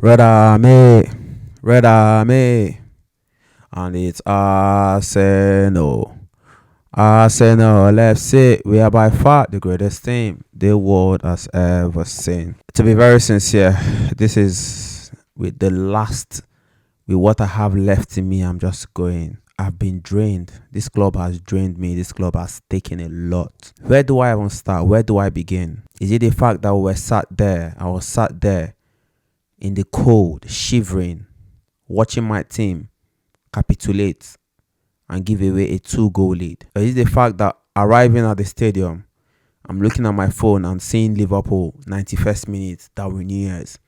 Red Army, Red Army, and it's Arsenal. Arsenal FC, we are by far the greatest team the world has ever seen. To be very sincere, this is with what I have left in me. I'm just going. I've been drained. This club has drained me. This club has taken a lot. Where do I even start? Where do I begin? Is it the fact that we were sat there? I was sat there in the cold, shivering, watching my team capitulate and give away a 2-goal lead? Or is it the fact that arriving at the stadium, I'm looking at my phone and seeing Liverpool 91st minute, Darwin Nunez,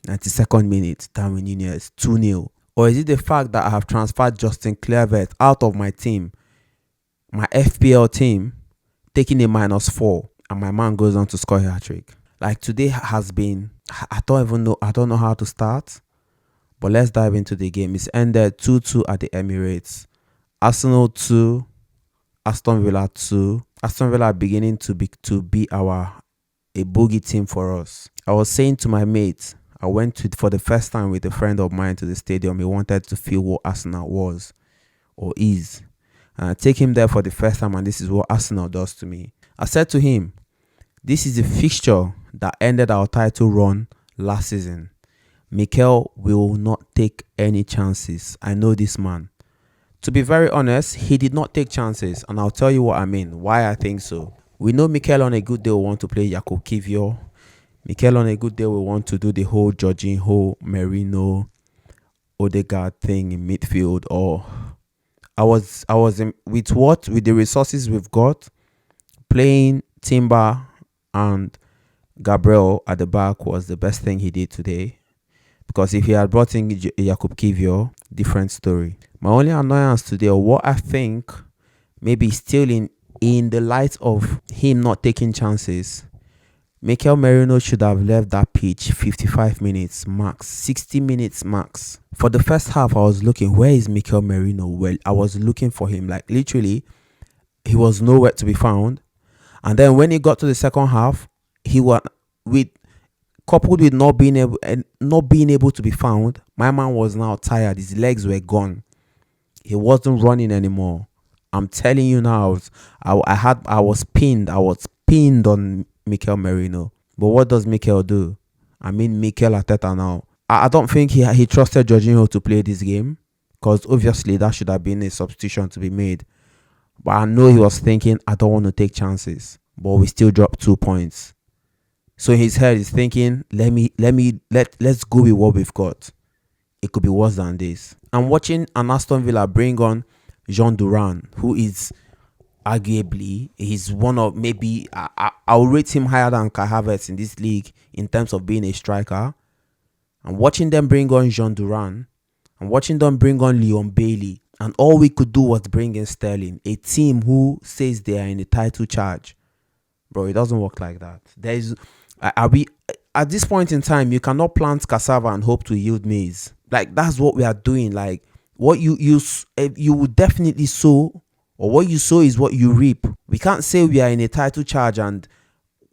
92nd minute, Darwin Nunez, 2-0? Or is it the fact that I have transferred Justin Kluivert out of my team, my FPL team, taking a -4, and my man goes on to score a hat-trick? Like, today has been, I don't know how to start. But let's dive into the game. It's ended 2-2 at the Emirates. Arsenal 2, Aston Villa 2. Aston Villa are beginning to be a boogie team for us. I was saying to my mates, I went for the first time with a friend of mine to the stadium. He wanted to feel what Arsenal was or is. And I take him there for the first time, and this is what Arsenal does to me. I said to him, this is a fixture that ended our title run last season. Mikel will not take any chances. I know this man. To be very honest, he did not take chances, and I'll tell you what I mean, why I think so. We know Mikel on a good day will want to play Jakub Kiwior. Mikel on a good day will want to do the whole Jorginho, Merino, Odegaard thing in midfield. Or with the resources we've got, playing Timber and Gabriel at the back was the best thing he did today. Because if he had brought in Jakub Kiwior, different story. My only annoyance today, or what I think maybe still in the light of him not taking chances, Mikel Merino should have left that pitch 55 minutes max, 60 minutes max. For the first half, I was looking, where is Mikel Merino? Well, I was looking for him. Like, literally, he was nowhere to be found. And then when he got to the second half, he was coupled with not being able to be found. My man was now tired. His legs were gone. He wasn't running anymore. I'm telling you now, I was pinned. I was pinned on Mikel Merino. But what does Mikel do? I mean, Mikel Arteta now. I don't think he trusted Jorginho to play this game, because obviously that should have been a substitution to be made. But I know he was thinking, I don't want to take chances. But we still dropped 2 points. So in his head, he's thinking, let's go with what we've got. It could be worse than this. I'm watching an Aston Villa bring on Jean Duran, who is arguably, he's one of, maybe, I'll rate him higher than Kai Havertz in this league in terms of being a striker. I'm watching them bring on Jean Duran. I'm watching them bring on Leon Bailey. And all we could do was bring in Sterling, a team who says they are in the title charge. Bro, it doesn't work like that. At this point in time, you cannot plant cassava and hope to yield maize. Like, that's what we are doing. Like, what you would definitely sow, or what you sow is what you reap. We can't say we are in a title charge, and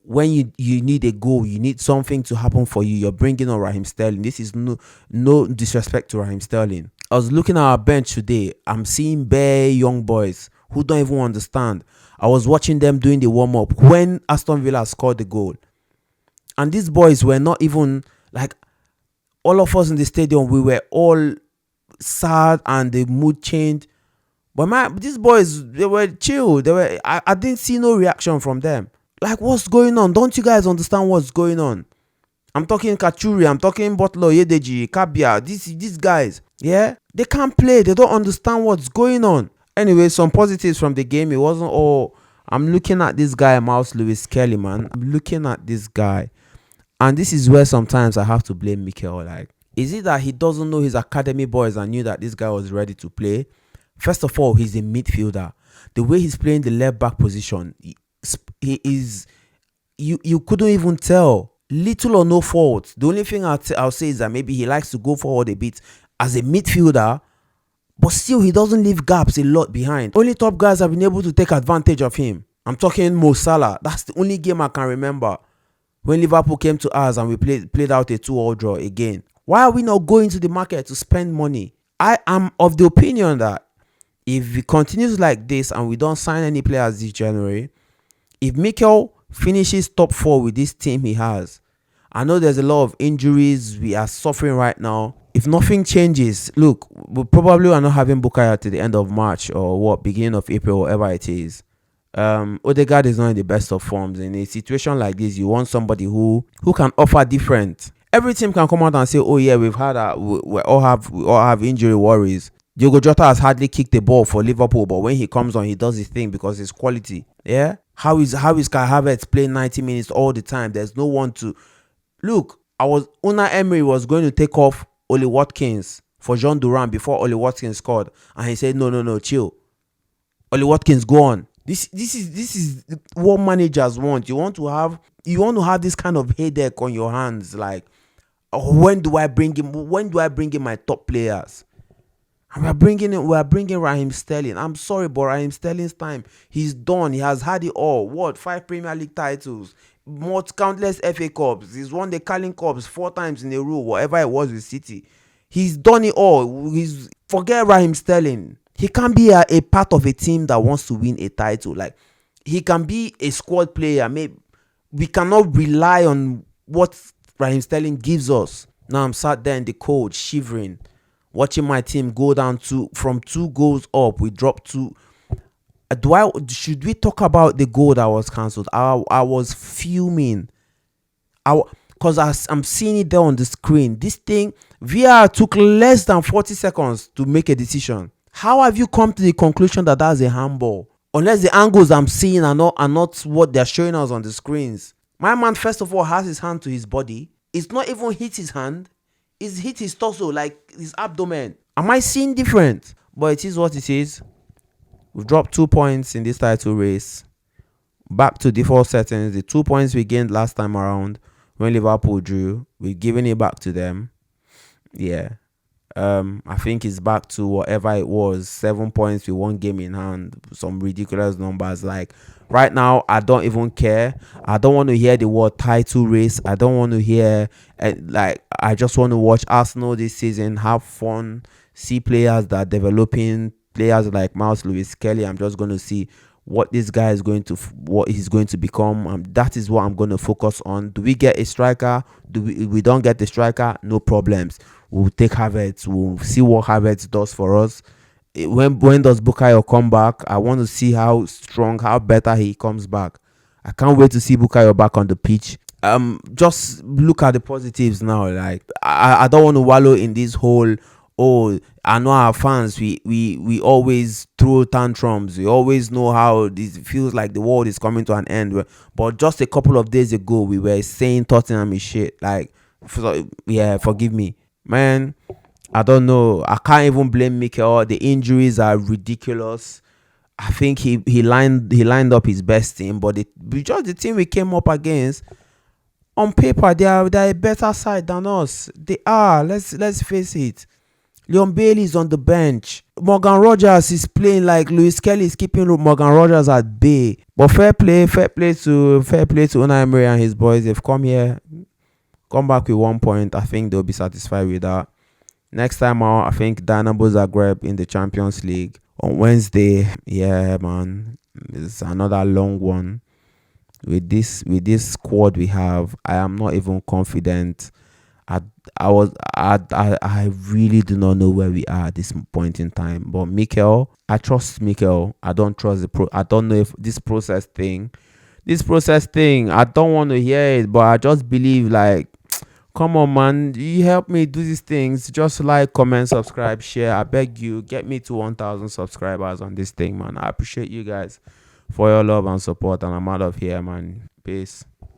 when you need a goal, you need something to happen for you, you're bringing on Raheem Sterling. This is no disrespect to Raheem Sterling. I was looking at our bench today. I'm seeing bare young boys who don't even understand. I was watching them doing the warm-up when Aston Villa scored the goal. And these boys were not even, like, all of us in the stadium, we were all sad and the mood changed. But these boys, they were chill. I didn't see no reaction from them. Like, what's going on? Don't you guys understand what's going on? I'm talking Kachuri, I'm talking Butler, Yedeji, Kabia, these guys. Yeah? They can't play. They don't understand what's going on. Anyway, some positives from the game. It wasn't all. I'm looking at this guy, Miles Lewis Kelly, man. I'm looking at this guy. And this is where sometimes I have to blame Mikel. Like, is it that he doesn't know his academy boys and knew that this guy was ready to play? First of all, he's a midfielder. The way he's playing the left back position, he is. You couldn't even tell. Little or no fault. The only thing I'll say is that maybe he likes to go forward a bit as a midfielder, but still he doesn't leave gaps a lot behind. Only top guys have been able to take advantage of him. I'm talking Mo Salah. That's the only game I can remember when Liverpool came to us and we played out a 2-2 draw again. Why are we not going to the market to spend money? I am of the opinion that if it continues like this and we don't sign any players this January, if Mikel finishes top 4 with this team he has, I know there's a lot of injuries we are suffering right now. If nothing changes, look, we probably are not having Bukayo to the end of March or what, beginning of April, whatever it is. Odegaard is not in the best of forms. In a situation like this, you want somebody who can offer different. Every team can come out and say, "Oh yeah, we all have injury worries." Diogo Jota has hardly kicked the ball for Liverpool, but when he comes on, he does his thing because it's quality. Yeah, how is Kai Havertz playing 90 minutes all the time? There's no one to look. Unai Emery was going to take off Oli Watkins for John Duran before Oli Watkins scored, and he said, "No, chill. Oli Watkins, go on." This is what managers want. You want to have this kind of headache on your hands. Like, when do I bring in my top players? And we are bringing Raheem Sterling. I'm sorry, but Raheem Sterling's time, he's done. He has had it all. What? 5 Premier League titles, countless FA Cups. He's won the Carling Cups 4 times in a row, whatever it was with City. He's done it all. Forget Raheem Sterling. He can be a part of a team that wants to win a title. Like, he can be a squad player. Maybe we cannot rely on what Raheem Sterling gives us. Now I'm sat there in the cold, shivering, watching my team go down from 2 goals up. We dropped 2. Should we talk about the goal that was cancelled? I was fuming. Because I'm seeing it there on the screen. This thing, VR took less than 40 seconds to make a decision. How have you come to the conclusion that that's a handball? Unless the angles I'm seeing are not what they're showing us on the screens. My man, first of all, has his hand to his body. It's not even hit his hand. It's hit his torso, like his abdomen. Am I seeing different? But it is what it is. We've dropped 2 points in this title race. Back to default settings. The 2 points we gained last time around when Liverpool drew, we've given it back to them. Yeah. I think it's back to whatever it was. 7 points with 1 game in hand. Some ridiculous numbers. Like, right now, I don't even care. I don't want to hear the word title race. I don't want to hear I just want to watch Arsenal this season, have fun, see players that are developing, players like Miles Lewis Kelly. I'm just going to see what this guy is what he's going to become. That is what I'm going to focus on. Do we get a striker? We don't get the striker? No problems. We'll take Havertz. We'll see what Havertz does for us. When does Bukayo come back? I want to see how strong, how better he comes back. I can't wait to see Bukayo back on the pitch. Just look at the positives now. Like, I don't want to wallow in this whole, oh, I know our fans, we always throw tantrums. We always know how this feels like the world is coming to an end. But just a couple of days ago, we were saying Tottenham is shit. Like, forgive me. Man, I don't know. I can't even blame Mikel. The injuries are ridiculous. I think he lined up his best team, but just the team we came up against, on paper, they are a better side than us. They are. Let's face it. Leon Bailey is on the bench. Morgan Rogers is playing like Lewis Kelly is keeping Morgan Rogers at bay. But fair play to Unai Emery and his boys. They've come back with 1 point. I think they'll be satisfied with that. Next time out, I think Dynamo Zagreb in the Champions League on Wednesday. Yeah, man, it's another long one. With this squad we have, I am not even confident. I really do not know where we are at this point in time. But Mikel, I trust Mikel. I don't trust I don't know if this process thing, I don't want to hear it, but I just believe, like, come on, man, you help me do these things. Just like, comment, subscribe, share. I beg you, get me to 1,000 subscribers on this thing, man. I appreciate you guys for your love and support, and I'm out of here, man. Peace.